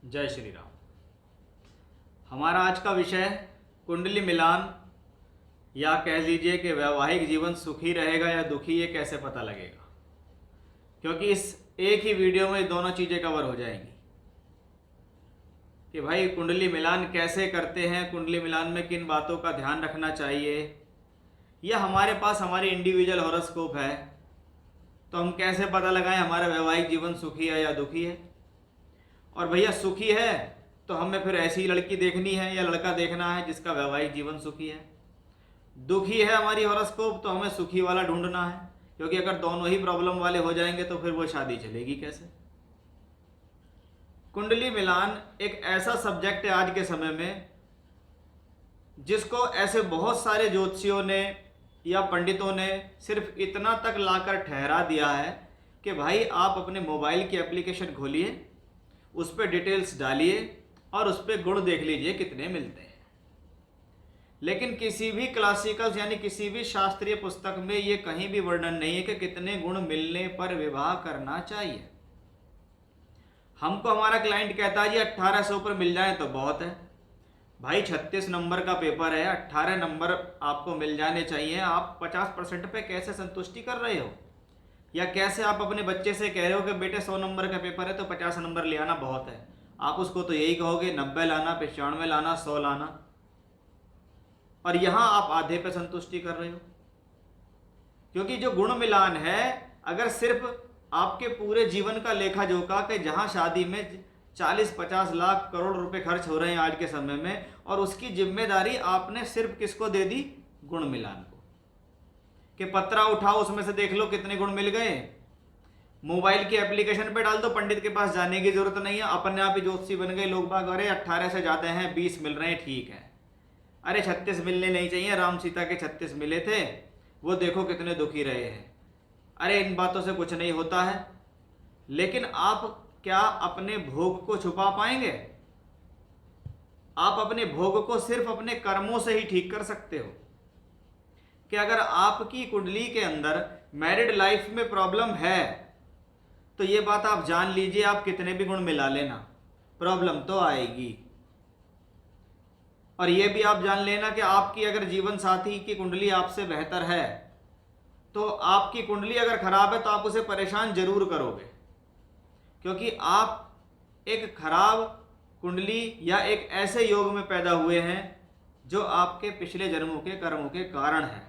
जय श्री राम। हमारा आज का विषय कुंडली मिलान, या कह लीजिए कि वैवाहिक जीवन सुखी रहेगा या दुखी, ये कैसे पता लगेगा। क्योंकि इस एक ही वीडियो में दोनों चीज़ें कवर हो जाएंगी कि भाई कुंडली मिलान कैसे करते हैं, कुंडली मिलान में किन बातों का ध्यान रखना चाहिए, या हमारे पास हमारी इंडिविजुअल हॉरोस्कोप है तो हम कैसे पता लगाएं हमारा वैवाहिक जीवन सुखी है या दुखी है। और भैया सुखी है तो हमें फिर ऐसी लड़की देखनी है या लड़का देखना है जिसका वैवाहिक जीवन सुखी है। दुखी है हमारी हॉरोस्कोप तो हमें सुखी वाला ढूंढना है, क्योंकि अगर दोनों ही प्रॉब्लम वाले हो जाएंगे तो फिर वो शादी चलेगी कैसे। कुंडली मिलान एक ऐसा सब्जेक्ट है आज के समय में जिसको ऐसे बहुत सारे ज्योतिषियों ने या पंडितों ने सिर्फ इतना तक लाकर ठहरा दिया है कि भाई आप अपने मोबाइल की एप्लीकेशन खोलिए, उस पर डिटेल्स डालिए और उस पर गुण देख लीजिए कितने मिलते हैं। लेकिन किसी भी क्लासिकल यानी किसी भी शास्त्रीय पुस्तक में ये कहीं भी वर्णन नहीं है कि कितने गुण मिलने पर विवाह करना चाहिए। हमको हमारा क्लाइंट कहता है जी 1800 पर मिल जाए तो बहुत है। भाई 36 नंबर का पेपर है, 18 नंबर आपको मिल जाने चाहिए। आप 50% पे कैसे संतुष्टि कर रहे हो, या कैसे आप अपने बच्चे से कह रहे हो कि बेटे 100 नंबर का पेपर है तो 50 नंबर ले आना बहुत है। आप उसको तो यही कहोगे 90 लाना, 95 लाना, 100 लाना, और यहां आप आधे पे संतुष्टि कर रहे हो। क्योंकि जो गुण मिलान है, अगर सिर्फ आपके पूरे जीवन का लेखा जोखा कि जहां शादी में 40-50 लाख करोड़ रुपए खर्च हो रहे हैं आज के समय में, और उसकी जिम्मेदारी आपने सिर्फ किसको दे दी, गुण मिलान को, कि पत्रा उठाओ उसमें से देख लो कितने गुण मिल गए। मोबाइल की एप्लीकेशन पे डाल दो, पंडित के पास जाने की जरूरत नहीं है, अपने आप ही ज्योतिषी बन गए लोग बाग। अरे 18 से ज्यादा हैं, 20 मिल रहे हैं, ठीक है। अरे 36 मिलने नहीं चाहिए, राम सीता के 36 मिले थे, वो देखो कितने दुखी रहे हैं। अरे इन बातों से कुछ नहीं होता है। लेकिन आप क्या अपने भोग को छुपा पाएंगे? आप अपने भोग को सिर्फ अपने कर्मों से ही ठीक कर सकते हो। कि अगर आपकी कुंडली के अंदर मैरिड लाइफ में प्रॉब्लम है तो ये बात आप जान लीजिए, आप कितने भी गुण मिला लेना, प्रॉब्लम तो आएगी। और ये भी आप जान लेना कि आपकी अगर जीवन साथी की कुंडली आपसे बेहतर है तो आपकी कुंडली अगर खराब है तो आप उसे परेशान जरूर करोगे, क्योंकि आप एक खराब कुंडली या एक ऐसे योग में पैदा हुए हैं जो आपके पिछले जन्मों के कर्मों के कारण है।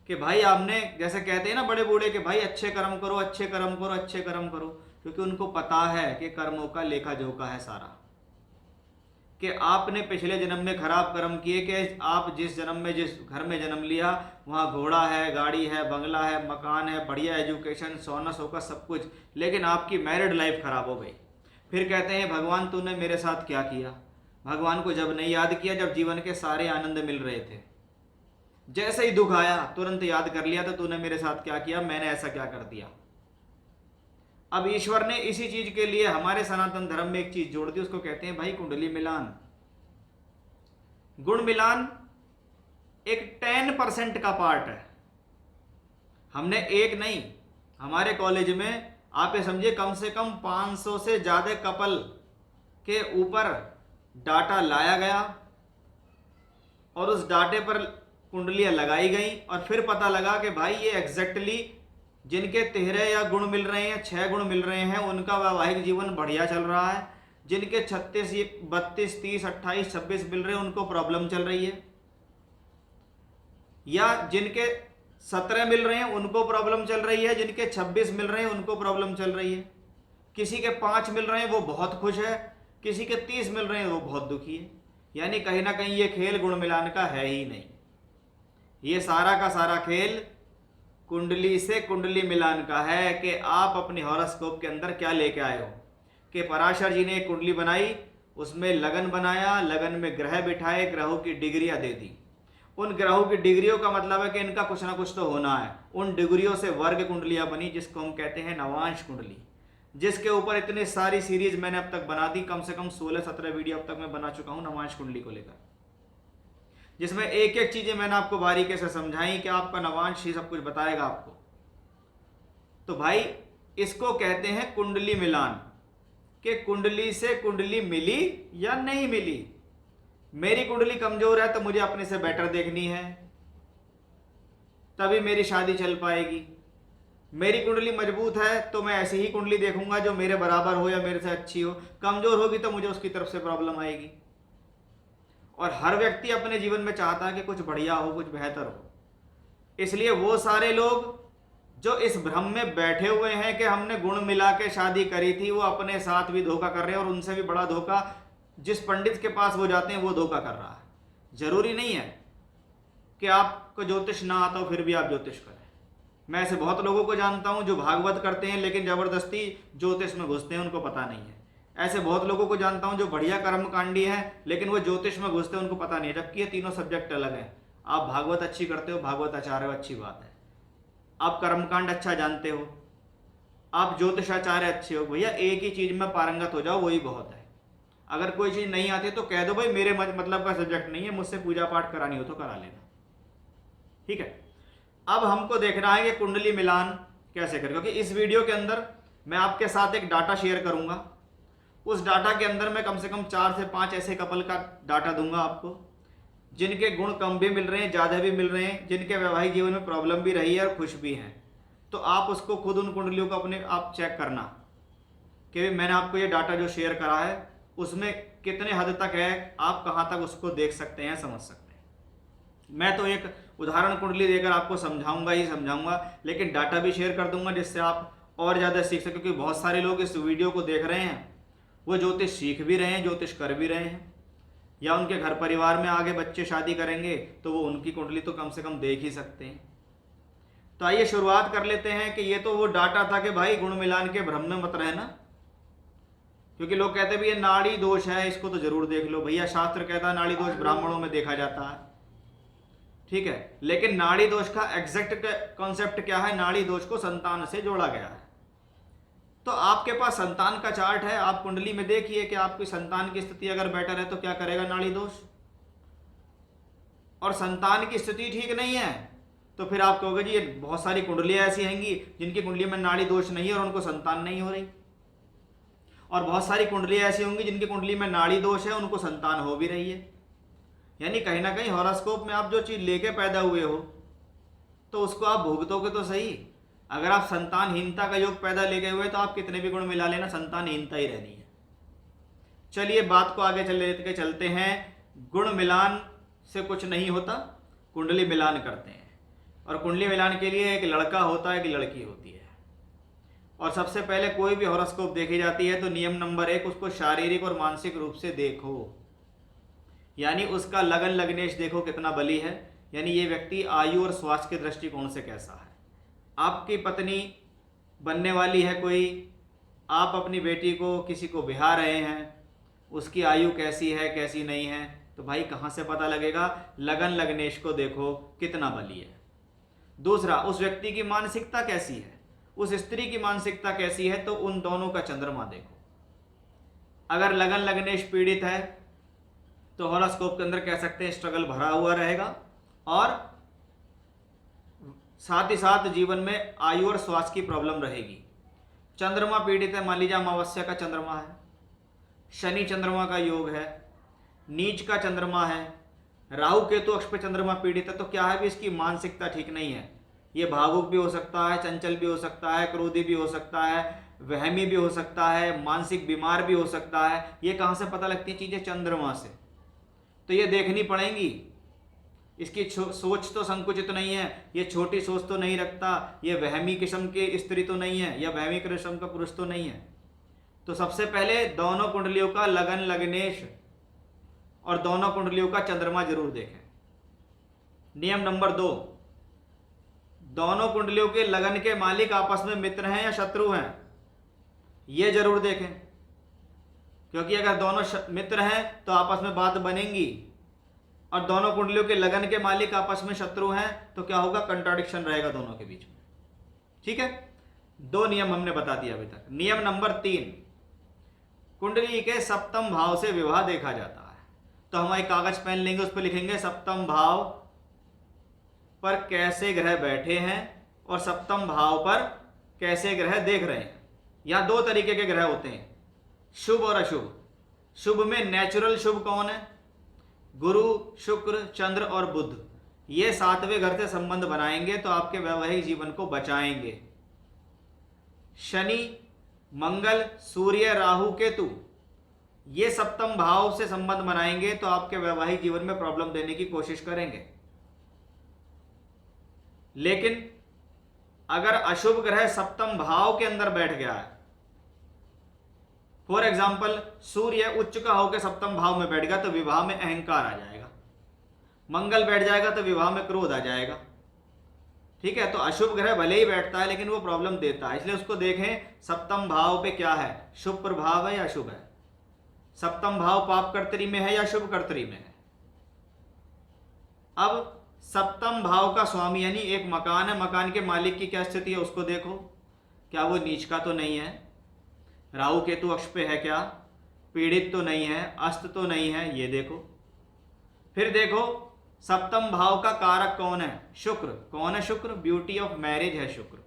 कि भाई आपने, जैसे कहते हैं ना बड़े बूढ़े, कि भाई अच्छे कर्म करो, अच्छे कर्म करो, अच्छे कर्म करो, क्योंकि उनको पता है कि कर्मों का लेखा जोखा है सारा, कि आपने पिछले जन्म में खराब कर्म किए, कि आप जिस जन्म में जिस घर में जन्म लिया वहाँ घोड़ा है, गाड़ी है, बंगला है, मकान है, बढ़िया एजुकेशन, सोना सोका सब कुछ, लेकिन आपकी मैरिड लाइफ खराब हो गई। फिर कहते हैं भगवान तूने मेरे साथ क्या किया। भगवान को जब नहीं याद किया, जब जीवन के सारे आनंद मिल रहे थे, जैसे ही दुख आया तुरंत याद कर लिया तो तूने मेरे साथ क्या किया, मैंने ऐसा क्या कर दिया। अब ईश्वर ने इसी चीज के लिए हमारे सनातन धर्म में एक चीज जोड़ दी, उसको कहते हैं भाई कुंडली मिलान। गुण मिलान एक 10% का पार्ट है। हमने एक नहीं, हमारे कॉलेज में आप ये समझिए कम से कम 500 से ज्यादा कपल के ऊपर डाटा लाया गया और उस डाटे पर कुंडलियां लगाई गई, और फिर पता लगा कि भाई ये एग्जैक्टली जिनके 13 या गुण मिल रहे हैं, 6 गुण मिल रहे हैं, उनका वैवाहिक जीवन बढ़िया चल रहा है। जिनके 36, 32, 30, 28, 26 मिल रहे हैं, उनको प्रॉब्लम चल रही है। या जिनके 17 मिल रहे हैं उनको प्रॉब्लम चल रही है, जिनके 26 मिल रहे हैं उनको प्रॉब्लम चल रही है। किसी के 5 मिल रहे हैं वो बहुत खुश है, किसी के 30 मिल रहे हैं वो बहुत दुखी है। यानी कहीं ना कहीं ये खेल गुण मिलान का है ही नहीं। ये सारा का सारा खेल कुंडली से कुंडली मिलान का है कि आप अपनी हॉरोस्कोप के अंदर क्या लेके आए हो। कि पराशर जी ने एक कुंडली बनाई, उसमें लगन बनाया, लगन में ग्रह बिठाए, ग्रहों की डिग्रियां दे दी। उन ग्रहों की डिग्रियों का मतलब है कि इनका कुछ ना कुछ तो होना है। उन डिग्रियों से वर्ग कुंडलियां बनी, जिसको हम कहते हैं नवांश कुंडली, जिसके ऊपर इतनी सारी सीरीज मैंने अब तक बना दी। कम से कम 16-17 वीडियो अब तक मैं बना चुका हूं नवांश कुंडली को लेकर, जिसमें एक एक चीजें मैंने आपको बारीकी से समझाई कि आपका नवांश ही सब कुछ बताएगा आपको। तो भाई इसको कहते हैं कुंडली मिलान। कि कुंडली से कुंडली मिली या नहीं मिली। मेरी कुंडली कमजोर है तो मुझे अपने से बेटर देखनी है, तभी मेरी शादी चल पाएगी। मेरी कुंडली मजबूत है तो मैं ऐसी ही कुंडली देखूंगा जो मेरे बराबर हो या मेरे से अच्छी हो। कमजोर होगी तो मुझे उसकी तरफ से प्रॉब्लम आएगी। और हर व्यक्ति अपने जीवन में चाहता है कि कुछ बढ़िया हो, कुछ बेहतर हो। इसलिए वो सारे लोग जो इस भ्रम में बैठे हुए हैं कि हमने गुण मिला के शादी करी थी, वो अपने साथ भी धोखा कर रहे हैं, और उनसे भी बड़ा धोखा जिस पंडित के पास वो जाते हैं वो धोखा कर रहा है। जरूरी नहीं है कि आपको ज्योतिष ना आता हो फिर भी आप ज्योतिष करें। मैं ऐसे बहुत लोगों को जानता हूं जो भागवत करते हैं लेकिन जबरदस्ती ज्योतिष में घुसते हैं, उनको पता नहीं है। ऐसे बहुत लोगों को जानता हूं जो बढ़िया कर्मकांडी हैं लेकिन वो ज्योतिष में घुसते हैं, उनको पता नहीं है, जबकि ये तीनों सब्जेक्ट अलग हैं। आप भागवत अच्छी करते हो, भागवत आचार्य हो, अच्छी बात है। आप कर्मकांड अच्छा जानते हो, आप ज्योतिषाचार्य अच्छे हो, भैया एक ही चीज में पारंगत हो जाओ, वही बहुत है। अगर कोई चीज नहीं आती तो कह दो भाई मेरे मतलब का सब्जेक्ट नहीं है, मुझसे पूजा पाठ करानी हो तो करा लेना, ठीक है। अब हमको देखना है कि कुंडली मिलान कैसे करें, क्योंकि इस वीडियो के अंदर मैं आपके साथ एक डाटा शेयर करूंगा। उस डाटा के अंदर मैं कम से कम 4 से 5 ऐसे कपल का डाटा दूंगा आपको जिनके गुण कम भी मिल रहे हैं, ज़्यादा भी मिल रहे हैं, जिनके वैवाहिक जीवन में प्रॉब्लम भी रही है और खुश भी हैं। तो आप उसको खुद उन कुंडलियों को अपने आप चेक करना कि मैंने आपको ये डाटा जो शेयर करा है उसमें कितने हद तक है, आप कहाँ तक उसको देख सकते हैं, समझ सकते हैं। मैं तो एक उदाहरण कुंडली देकर आपको समझाऊंगा ही समझाऊंगा, लेकिन डाटा भी शेयर कर दूंगा जिससे आप और ज़्यादा सीख सकें। क्योंकि बहुत सारे लोग इस वीडियो को देख रहे हैं, वो ज्योतिष सीख भी रहे हैं, ज्योतिष कर भी रहे हैं, या उनके घर परिवार में आगे बच्चे शादी करेंगे तो वो उनकी कुंडली तो कम से कम देख ही सकते हैं। तो आइए शुरुआत कर लेते हैं कि ये तो वो डाटा था कि भाई गुण मिलान के भ्रम में मत रहना, क्योंकि लोग कहते हैं भी ये नाड़ी दोष है, इसको तो जरूर देख लो। भैया शास्त्र कहता है नाड़ी दोष ब्राह्मणों में देखा जाता है, ठीक है, लेकिन नाड़ी दोष का एग्जैक्ट कॉन्सेप्ट क्या है? नाड़ी दोष को संतान से जोड़ा गया है। तो आपके पास संतान का चार्ट है, आप कुंडली में देखिए कि आपकी संतान की स्थिति अगर बेटर है तो क्या करेगा नाड़ी दोष, और संतान की स्थिति ठीक नहीं है तो फिर आप कहोगे जी ये बहुत सारी कुंडलियां ऐसी होंगी जिनकी कुंडली में नाड़ी दोष नहीं है और उनको संतान नहीं हो रही, और बहुत सारी कुंडलियां ऐसी होंगी जिनकी कुंडली में नाड़ी दोष है, उनको संतान हो भी रही है। यानी कहीं ना कहीं हॉरोस्कोप में आप जो चीज लेके पैदा हुए हो तो उसको आप भुगतोगे तो सही। अगर आप संतानहीनता का योग पैदा लेके हुए तो आप कितने भी गुण मिला लेना, संतानहीनता ही रहनी है। चलिए बात को आगे लेके चलते हैं। गुण मिलान से कुछ नहीं होता, कुंडली मिलान करते हैं, और कुंडली मिलान के लिए एक लड़का होता है, एक लड़की होती है। और सबसे पहले कोई भी हॉरोस्कोप देखी जाती है तो नियम नंबर 1, उसको शारीरिक और मानसिक रूप से देखो। यानी उसका लगन लग्नेश देखो कितना बली है, यानी ये व्यक्ति आयु और स्वास्थ्य के दृष्टिकोण से कैसा है। आपकी पत्नी बनने वाली है कोई, आप अपनी बेटी को किसी को ब्याह रहे हैं, उसकी आयु कैसी है कैसी नहीं है, तो भाई कहाँ से पता लगेगा? लगन लग्नेश को देखो कितना बली है। दूसरा, उस व्यक्ति की मानसिकता कैसी है, उस स्त्री की मानसिकता कैसी है, तो उन दोनों का चंद्रमा देखो। अगर लगन लग्नेश पीड़ित है तो हॉरोस्कोप के अंदर कह सकते हैं स्ट्रगल भरा हुआ रहेगा, और साथ ही साथ जीवन में आयु और स्वास्थ्य की प्रॉब्लम रहेगी। चंद्रमा पीड़ित है, मान लीजिए अमावस्या का चंद्रमा है, शनि चंद्रमा का योग है, नीच का चंद्रमा है, राहु केतु अक्ष पे चंद्रमा पीड़ित है, तो क्या है भी इसकी मानसिकता ठीक नहीं है। ये भावुक भी हो सकता है, चंचल भी हो सकता है, क्रोधी भी हो सकता है, वहमी भी हो सकता है, मानसिक बीमार भी हो सकता है। ये कहाँ से पता लगती है चीजें? चंद्रमा से। तो ये देखनी पड़ेंगी। इसकी सोच तो संकुचित नहीं है, ये छोटी सोच तो नहीं रखता, ये वहमी किस्म की स्त्री तो नहीं है, या वहमी किस्म का पुरुष तो नहीं है। तो सबसे पहले दोनों कुंडलियों का लगन लग्नेश और दोनों कुंडलियों का चंद्रमा जरूर देखें। नियम नंबर 2, दोनों कुंडलियों के लगन के मालिक आपस में मित्र हैं या शत्रु हैं, ये जरूर देखें। क्योंकि अगर दोनों मित्र हैं तो आपस में बात बनेंगी, और दोनों कुंडलियों के लगन के मालिक आपस में शत्रु हैं तो क्या होगा? कंट्राडिक्शन रहेगा दोनों के बीच में। ठीक है, 2 नियम हमने बता दिया अभी तक। नियम नंबर 3, कुंडली के सप्तम भाव से विवाह देखा जाता है। तो हम एक कागज पेन लेंगे, उस पर लिखेंगे सप्तम भाव पर कैसे ग्रह बैठे हैं और सप्तम भाव पर कैसे ग्रह देख रहे हैं। यहाँ 2 तरीके के ग्रह होते हैं, शुभ और अशुभ। शुभ में नेचुरल शुभ कौन है? गुरु, शुक्र, चंद्र और बुध। ये 7वें घर से संबंध बनाएंगे तो आपके वैवाहिक जीवन को बचाएंगे। शनि, मंगल, सूर्य, राहु, केतु ये सप्तम भाव से संबंध बनाएंगे तो आपके वैवाहिक जीवन में प्रॉब्लम देने की कोशिश करेंगे। लेकिन अगर अशुभ ग्रह सप्तम भाव के अंदर बैठ गया है, फॉर एग्जाम्पल सूर्य उच्च का होकर सप्तम भाव में बैठ गया तो विवाह में अहंकार आ जाएगा। मंगल बैठ जाएगा तो विवाह में क्रोध आ जाएगा। ठीक है, तो अशुभ ग्रह भले ही बैठता है लेकिन वो प्रॉब्लम देता है, इसलिए उसको देखें सप्तम भाव पे क्या है, शुभ प्रभाव है या अशुभ है। सप्तम भाव पाप कर्तरी में है या शुभ कर्तरी में है। अब सप्तम भाव का स्वामी यानी एक मकान है, मकान के मालिक की क्या स्थिति है उसको देखो, क्या वो नीच का तो नहीं है, राहु केतु अक्ष पे है क्या, पीड़ित तो नहीं है, अस्त तो नहीं है, ये देखो। फिर देखो सप्तम भाव का कारक कौन है, शुक्र। कौन है शुक्र? ब्यूटी ऑफ मैरिज है शुक्र।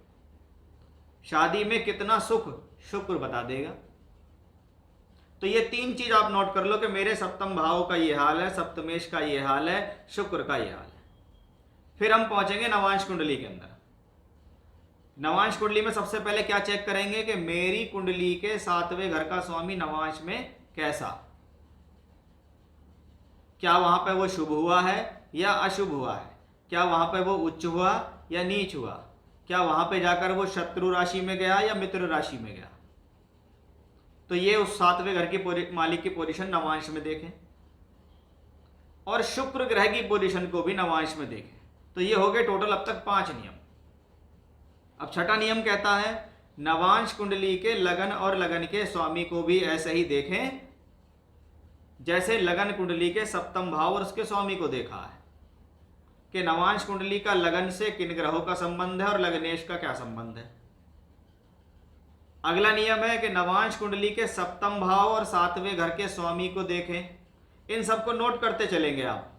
शादी में कितना सुख शुक्र बता देगा। तो ये 3 चीज आप नोट कर लो कि मेरे सप्तम भाव का ये हाल है, सप्तमेश का ये हाल है, शुक्र का ये हाल है। फिर हम पहुंचेंगे नवांश कुंडली के अंदर। नवांश कुंडली में सबसे पहले क्या चेक करेंगे कि मेरी कुंडली के 7वें घर का स्वामी नवांश में कैसा, क्या वहां पे वो शुभ हुआ है या अशुभ हुआ है, क्या वहां पे वो उच्च हुआ या नीच हुआ, क्या वहां पे जाकर वो शत्रु राशि में गया या मित्र राशि में गया। तो ये उस 7वें घर की मालिक की पोजीशन नवांश में देखें और शुक्र ग्रह की पोजीशन को भी नवांश में देखें। तो ये हो गए टोटल अब तक 5 नियम। अब छठा नियम कहता है नवांश कुंडली के लगन और लगन के स्वामी को भी ऐसे ही देखें जैसे लगन कुंडली के सप्तम भाव और उसके स्वामी को देखा है कि नवांश कुंडली का लगन से किन ग्रहों का संबंध है और लगनेश का क्या संबंध है। अगला नियम है कि नवांश कुंडली के सप्तम भाव और 7वें घर के स्वामी को देखें। इन सबको नोट करते चलेंगे आप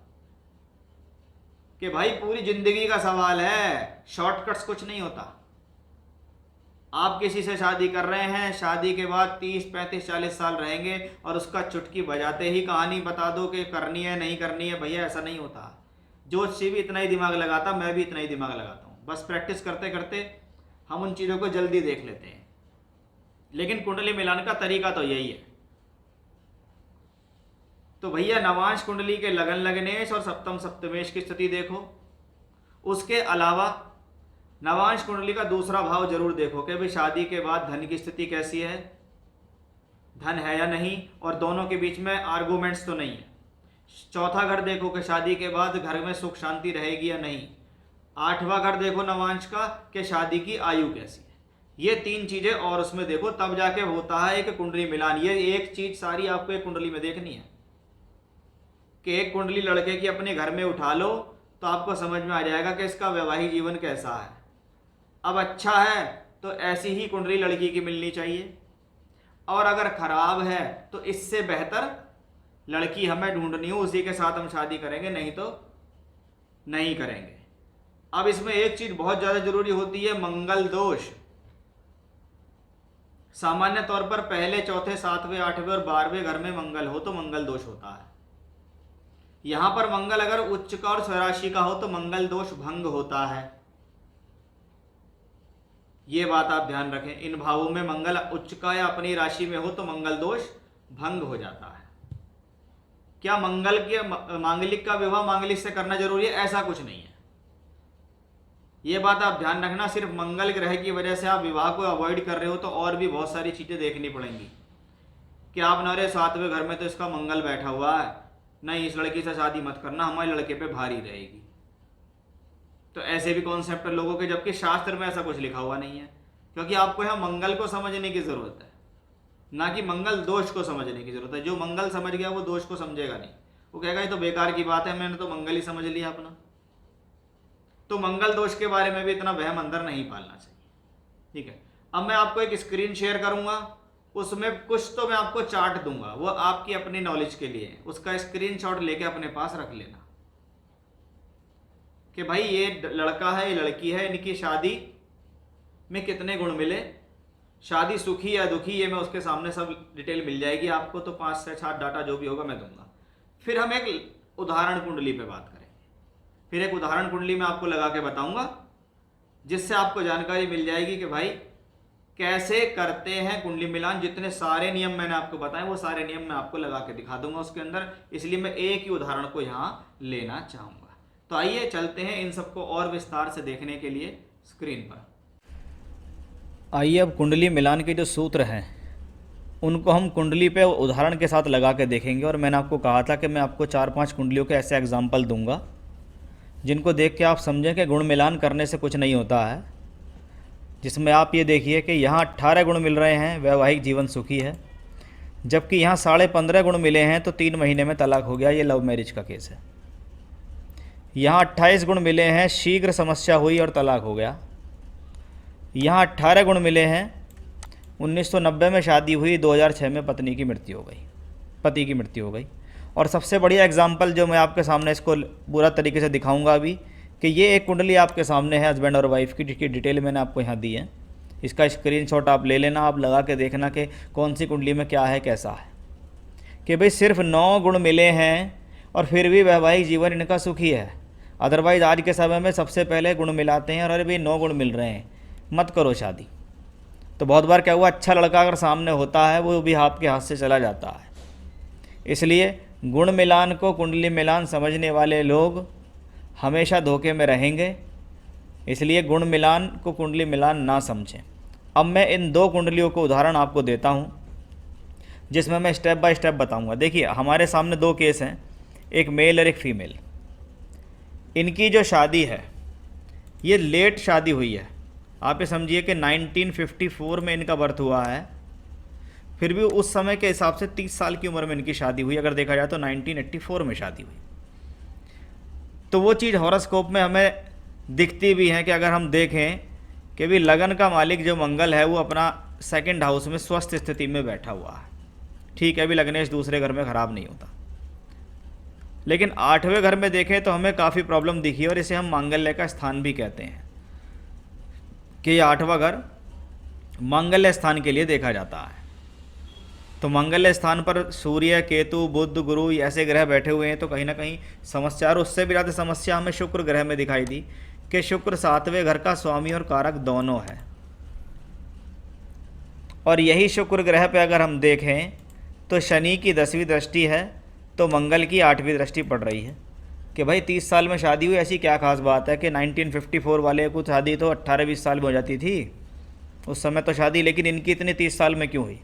कि भाई पूरी जिंदगी का सवाल है, शॉर्टकट्स कुछ नहीं होता। आप किसी से शादी कर रहे हैं, शादी के बाद 30, 35, 40 साल रहेंगे और उसका चुटकी बजाते ही कहानी बता दो कि करनी है नहीं करनी है। भैया ऐसा नहीं होता। ज्योतिषी भी इतना ही दिमाग लगाता, मैं भी इतना ही दिमाग लगाता हूँ। बस प्रैक्टिस करते करते हम उन चीज़ों को जल्दी देख लेते हैं, लेकिन कुंडली मिलान का तरीका तो यही है। तो भैया नवांश कुंडली के लगन लगनेश और सप्तम सप्तमेश की स्थिति देखो। उसके अलावा नवांश कुंडली का दूसरा भाव जरूर देखो कि भाई शादी के बाद धन की स्थिति कैसी है, धन है या नहीं, और दोनों के बीच में आर्गूमेंट्स तो नहीं है। चौथा घर देखो कि शादी के बाद घर में सुख शांति रहेगी या नहीं। 8वां घर देखो नवांश का कि शादी की आयु कैसी है। ये 3 चीजें और उसमें देखो, तब जाके होता है एक कुंडली मिलान। ये एक चीज सारी आपको एक कुंडली में देखनी है कि एक कुंडली लड़के की अपने घर में उठा लो तो आपको समझ में आ जाएगा कि इसका वैवाहिक जीवन कैसा है। अब अच्छा है तो ऐसी ही कुंडली लड़की की मिलनी चाहिए, और अगर खराब है तो इससे बेहतर लड़की हमें ढूंढनी हो, उसी के साथ हम शादी करेंगे, नहीं तो नहीं करेंगे। अब इसमें एक चीज बहुत ज्यादा जरूरी होती है, मंगल दोष। सामान्य तौर पर पहले, चौथे, 7वें, 8वें और 12वें घर में मंगल हो तो मंगल दोष होता है। यहां पर मंगल अगर उच्च का और स्वराशि का हो तो मंगल दोष भंग होता है। ये बात आप ध्यान रखें। इन भावों में मंगल उच्च का या अपनी राशि में हो तो मंगल दोष भंग हो जाता है। क्या मंगल के मांगलिक का विवाह मांगलिक से करना जरूरी है? ऐसा कुछ नहीं है। ये बात आप ध्यान रखना। सिर्फ मंगल ग्रह की वजह से आप विवाह को अवॉइड कर रहे हो तो और भी बहुत सारी चीजें देखनी पड़ेंगी कि आप नरे 7वें घर में तो इसका मंगल बैठा हुआ है, नहीं इस लड़की से शादी मत करना, हमारे लड़के पे भारी रहेगी। तो ऐसे भी कॉन्सेप्ट है लोगों के, जबकि शास्त्र में ऐसा कुछ लिखा हुआ नहीं है। क्योंकि आपको यहाँ मंगल को समझने की जरूरत है, ना कि मंगल दोष को समझने की जरूरत है। जो मंगल समझ गया वो दोष को समझेगा नहीं, वो कहेगा ये तो बेकार की बात है, मैंने तो मंगल ही समझ लिया अपना। तो मंगल दोष के बारे में भी इतना वहम अंदर नहीं पालना चाहिए। ठीक है, अब मैं आपको एक स्क्रीन शेयर करूंगा, उसमें कुछ तो मैं आपको चार्ट दूंगा, वो आपकी अपनी नॉलेज के लिए, उसका स्क्रीनशॉट लेके अपने पास रख लेना कि भाई ये लड़का है, ये लड़की है, इनकी शादी में कितने गुण मिले शादी सुखी या दुखी, ये मैं उसके सामने सब डिटेल मिल जाएगी आपको, तो 5 से 7 डाटा जो भी होगा मैं दूंगा। फिर हम एक उदाहरण कुंडली पे बात करेंगे। फिर एक उदाहरण कुंडली में आपको लगा के बताऊंगा, जिससे आपको जानकारी मिल जाएगी कि भाई कैसे करते हैं कुंडली मिलान। जितने सारे नियम मैंने आपको बताए वो सारे नियम मैं आपको लगा के दिखा दूंगा उसके अंदर, इसलिए मैं एक ही उदाहरण को यहाँ लेना चाहूँगा। तो आइए चलते हैं इन सबको और विस्तार से देखने के लिए स्क्रीन पर। आइए अब कुंडली मिलान के जो सूत्र हैं उनको हम कुंडली पे उदाहरण के साथ लगा के देखेंगे। और मैंने आपको कहा था कि मैं आपको 4-5 कुंडलियों के ऐसे एग्जाम्पल दूंगा जिनको देख के आप समझें कि गुण मिलान करने से कुछ नहीं होता है। जिसमें आप ये देखिए कि यहाँ 18 गुण मिल रहे हैं, वैवाहिक जीवन सुखी है, जबकि यहाँ 15.5 गुण मिले हैं तो 3 महीने में तलाक हो गया, ये लव मैरिज का केस है। यहाँ 28 गुण मिले हैं, शीघ्र समस्या हुई और तलाक हो गया। यहाँ 18 गुण मिले हैं, 1990 में शादी हुई, 2006 में पत्नी की मृत्यु हो गई, पति की मृत्यु हो गई। और सबसे बढ़िया एग्जाम्पल जो मैं आपके सामने इसको पूरा तरीके से दिखाऊंगा अभी, कि ये एक कुंडली आपके सामने है हस्बैंड और वाइफ की, जिसकी डिटेल मैंने आपको यहाँ दी है। इसका स्क्रीनशॉट आप ले लेना, आप लगा के देखना कि कौन सी कुंडली में क्या है कैसा है। कि भाई सिर्फ 9 गुण मिले हैं और फिर भी वैवाहिक जीवन इनका सुखी है। अदरवाइज़ आज के समय में सबसे पहले गुण मिलाते हैं और अरे भाई 9 गुण मिल रहे हैं, मत करो शादी। तो बहुत बार क्या हुआ, अच्छा लड़का अगर सामने होता है वो भी आपके हाथ से चला जाता है। इसलिए गुण मिलान को कुंडली मिलान समझने वाले लोग हमेशा धोखे में रहेंगे, इसलिए गुण मिलान को कुंडली मिलान ना समझें। अब मैं इन 2 कुंडलियों को उदाहरण आपको देता हूँ जिसमें मैं स्टेप बाय स्टेप बताऊँगा। देखिए हमारे सामने 2 केस हैं, एक मेल और एक फीमेल। इनकी जो शादी है ये लेट शादी हुई है। आप ये समझिए कि 1954 में इनका बर्थ हुआ है, फिर भी उस समय के हिसाब से 30 साल की उम्र में इनकी शादी हुई। अगर देखा जाए तो 1984 में शादी हुई। तो वो चीज़ हॉरोस्कोप में हमें दिखती भी है कि अगर हम देखें कि भी लगन का मालिक जो मंगल है वो अपना 2nd हाउस में स्वस्थ स्थिति में बैठा हुआ है। ठीक है, अभी लग्नेश दूसरे घर में ख़राब नहीं होता, लेकिन 8वें घर में देखें तो हमें काफ़ी प्रॉब्लम दिखी, और इसे हम मांगल्य का स्थान भी कहते हैं कि ये 8वां घर मांगल्य स्थान के लिए देखा जाता है। तो मांगल्य स्थान पर सूर्य, केतु, बुध, गुरु ऐसे ग्रह बैठे हुए हैं, तो कहीं ना कहीं समस्या, और उससे भी ज़्यादा समस्या हमें शुक्र ग्रह में दिखाई दी कि शुक्र 7वें घर का स्वामी और कारक दोनों है। और यही शुक्र ग्रह पे अगर हम देखें तो शनि की 10वीं दृष्टि है, तो मंगल की 8वीं दृष्टि पड़ रही है। कि भाई 30 साल में शादी हुई, ऐसी क्या खास बात है कि 1954 वाले को शादी तो 18-20 साल में हो जाती थी उस समय तो शादी, लेकिन इनकी इतनी 30 साल में क्यों हुई?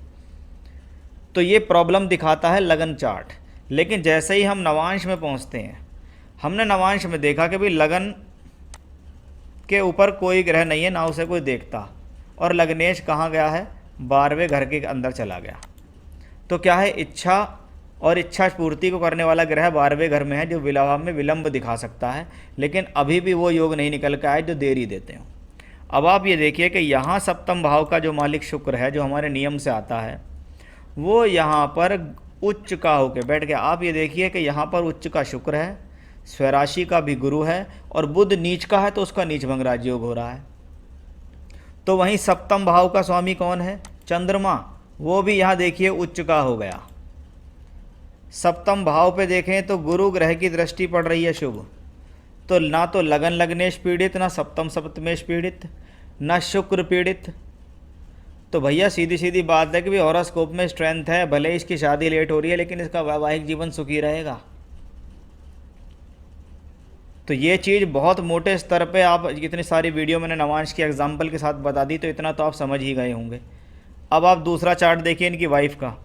तो ये प्रॉब्लम दिखाता है लगन चार्ट। लेकिन जैसे ही हम नवांश में पहुंचते हैं, हमने नवांश में देखा कि भाई लगन के ऊपर कोई ग्रह नहीं है, ना उसे कोई देखता, और लग्नेश कहाँ गया है, 12वें घर के अंदर चला गया। तो क्या है, इच्छा और इच्छा पूर्ति को करने वाला ग्रह 12वें घर में है, जो विवाह में विलंब दिखा सकता है, लेकिन अभी भी वो योग नहीं निकल के आए जो देरी देते हो। अब आप ये देखिए कि यहाँ 7म भाव का जो मालिक शुक्र है, जो हमारे नियम से आता है, वो यहाँ पर उच्च का होके बैठ गया। आप ये देखिए कि यहाँ पर उच्च का शुक्र है, स्वराशि का भी गुरु है, और बुध नीच का है तो उसका नीच भंग राजयोग हो रहा है। तो वहीं 7म भाव का स्वामी कौन है, चंद्रमा, वो भी यहाँ देखिए उच्च का हो गया। 7म भाव पे देखें तो गुरु ग्रह की दृष्टि पड़ रही है शुभ, तो ना तो लगन लग्नेश पीड़ित, ना 7म सप्तमेश पीड़ित, ना शुक्र पीड़ित। तो भैया सीधी सीधी बात है कि भी हॉरोस्कोप में स्ट्रेंथ है, भले इसकी शादी लेट हो रही है लेकिन इसका वैवाहिक जीवन सुखी रहेगा। तो ये चीज़ बहुत मोटे स्तर पे, आप इतनी सारी वीडियो मैंने नवांश की एग्जाम्पल के साथ बता दी, तो इतना तो आप समझ ही गए होंगे। अब आप दूसरा चार्ट देखिए इनकी वाइफ का।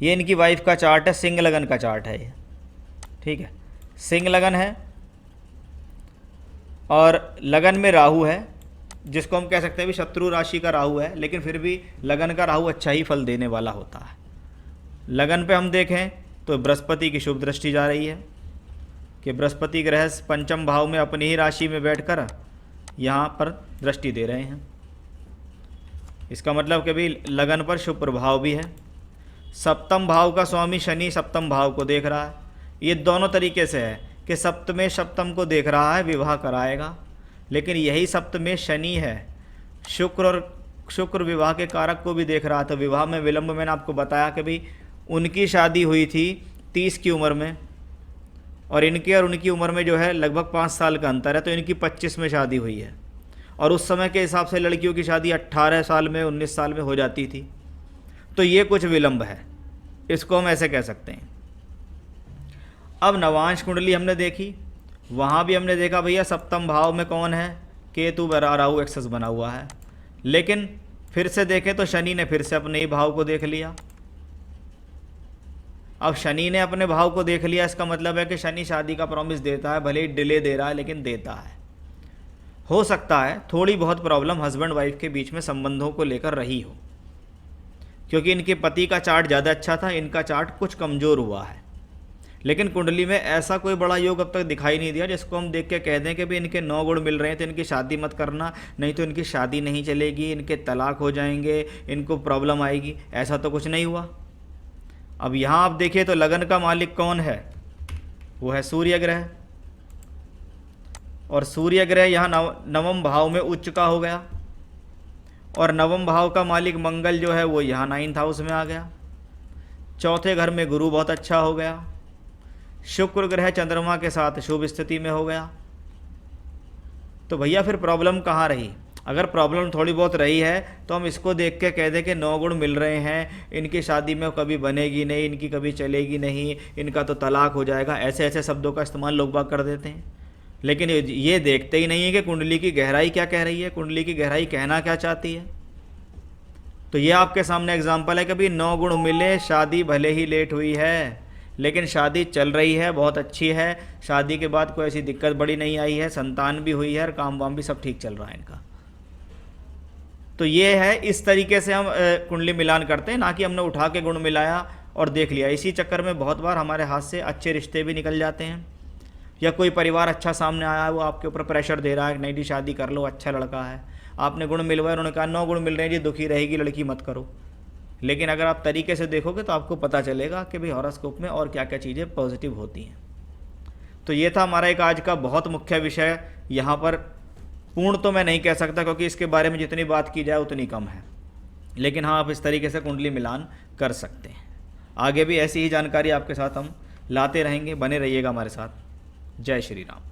ये इनकी वाइफ का चार्ट है, सिंह लगन का चार्ट है ये, ठीक है। सिंह लगन है और लगन में राहु है, जिसको हम कह सकते हैं भी शत्रु राशि का राहु है, लेकिन फिर भी लगन का राहु अच्छा ही फल देने वाला होता है। लगन पे हम देखें तो बृहस्पति की शुभ दृष्टि जा रही है कि बृहस्पति ग्रह 5म भाव में अपनी ही राशि में बैठकर यहाँ पर दृष्टि दे रहे हैं। इसका मतलब कि भी लगन पर शुभ प्रभाव भी है। 7म भाव का स्वामी शनि 7म भाव को देख रहा है। ये दोनों तरीके से है कि सप्तमेश सप्तम को देख रहा है, विवाह कराएगा, लेकिन यही सप्तमेश शनि है शुक्र विवाह के कारक को भी देख रहा था। विवाह में विलंब मैंने आपको बताया कि भाई उनकी शादी हुई थी 30 की उम्र में, और इनकी और उनकी उम्र में जो है लगभग 5 साल का अंतर है, तो इनकी 25 में शादी हुई है, और उस समय के हिसाब से लड़कियों की शादी 18 साल में 19 साल में हो जाती थी। तो ये कुछ विलंब है, इसको हम ऐसे कह सकते हैं। अब नवांश कुंडली हमने देखी, वहाँ भी हमने देखा भैया सप्तम भाव में कौन है, केतु राहु एक्सेस बना हुआ है। लेकिन फिर से देखें तो शनि ने फिर से अपने ही भाव को देख लिया। अब शनि ने अपने भाव को देख लिया, इसका मतलब है कि शनि शादी का प्रॉमिस देता है, भले ही डिले दे रहा है लेकिन देता है। हो सकता है थोड़ी बहुत प्रॉब्लम हस्बैंड वाइफ के बीच में संबंधों को लेकर रही हो, क्योंकि इनके पति का चार्ट ज़्यादा अच्छा था, इनका चार्ट कुछ कमज़ोर हुआ है। लेकिन कुंडली में ऐसा कोई बड़ा योग अब तक दिखाई नहीं दिया जिसको हम देख के कह दें कि भाई इनके 9 गुण मिल रहे हैं तो इनकी शादी मत करना, नहीं तो इनकी शादी नहीं चलेगी, इनके तलाक हो जाएंगे, इनको प्रॉब्लम आएगी। ऐसा तो कुछ नहीं हुआ। अब यहाँ आप देखिए तो लगन का मालिक कौन है, वो है सूर्य ग्रह, और सूर्य ग्रह यहाँ नवम भाव में उच्च का हो गया, और नवम भाव का मालिक मंगल जो है वो यहाँ 9th हाउस में आ गया। चौथे घर में गुरु बहुत अच्छा हो गया, शुक्र ग्रह चंद्रमा के साथ शुभ स्थिति में हो गया। तो भैया फिर प्रॉब्लम कहाँ रही? अगर प्रॉब्लम थोड़ी बहुत रही है तो हम इसको देख के कह दें कि 9 गुण मिल रहे हैं, इनकी शादी में कभी बनेगी नहीं, इनकी कभी चलेगी नहीं, इनका तो तलाक हो जाएगा, ऐसे ऐसे शब्दों का इस्तेमाल लोग बाग कर देते हैं। लेकिन ये देखते ही नहीं है कि कुंडली की गहराई क्या कह रही है, कुंडली की गहराई कहना क्या चाहती है। तो ये आपके सामने एग्जाम्पल है कि भाई 9 गुण मिले, शादी भले ही लेट हुई है लेकिन शादी चल रही है, बहुत अच्छी है, शादी के बाद कोई ऐसी दिक्कत बड़ी नहीं आई है, संतान भी हुई है और काम वाम भी सब ठीक चल रहा है इनका। तो ये है, इस तरीके से हम कुंडली मिलान करते हैं, ना कि हमने उठा के गुण मिलाया और देख लिया। इसी चक्कर में बहुत बार हमारे हाथ से अच्छे रिश्ते भी निकल जाते हैं, या कोई परिवार अच्छा सामने आया है, वो आपके ऊपर प्रेशर दे रहा है, नहीं जी शादी कर लो, अच्छा लड़का है, आपने गुण मिलवाए, उन्होंने कहा 9 गुण मिल रहे हैं जी, दुखी रहेगी लड़की, मत करो। लेकिन अगर आप तरीके से देखोगे तो आपको पता चलेगा कि भाई हॉरोस्कोप में और क्या क्या चीज़ें पॉजिटिव होती हैं। तो ये था हमारा एक आज का बहुत मुख्य विषय। यहाँ पर पूर्ण तो मैं नहीं कह सकता क्योंकि इसके बारे में जितनी बात की जाए उतनी कम है, लेकिन हाँ आप इस तरीके से कुंडली मिलान कर सकते हैं। आगे भी ऐसी ही जानकारी आपके साथ हम लाते रहेंगे, बने रहिएगा हमारे साथ। जय श्री राम।